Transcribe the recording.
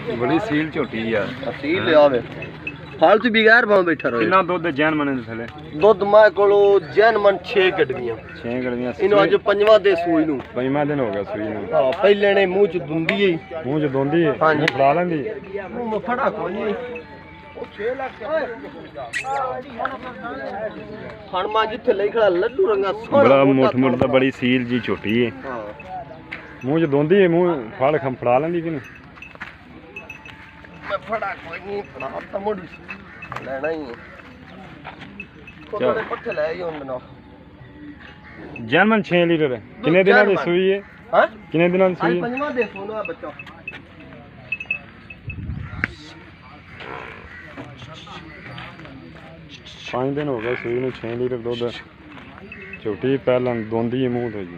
बड़ी सील झोटी यार सील आवे फालतू बिगैर भाव बैठा रहो कितना दूध जैन मने दे थले दुध मैं कोलो जैन मन 6 कटगियां 6 गड़ियां इनो अज पंजवा दे सूई नु पंजवा दिन हो गया सूई नु हां पहले ने मुंह च दुंदी है मुंह च दोंदी है हां मुंह फड़ा लेंदी मुंह फड़ा कोई नहीं ओ 6 लाख हणमा जिथे ले खड़ा लड्डू रंगा बड़ा मोट मोट दा बड़ी सील जी छोटी है हां मुंह च दोंदी है मुंह फड़ खम फड़ा लेंदी कि नहीं मैं फड़ा कोई नहीं फड़ा तो मोड़ी लेना ही है थोड़े पट्ठे ले ही होंगे ना जैन 6 लीटर कितने दिनों की सूई है हां कितने दिनों की सूई है पंजवा दे सोना बच्चा 5 दिन हो गए सूई में 6 लीटर दूध झोटी पहला दोंदी है मुंह तो जी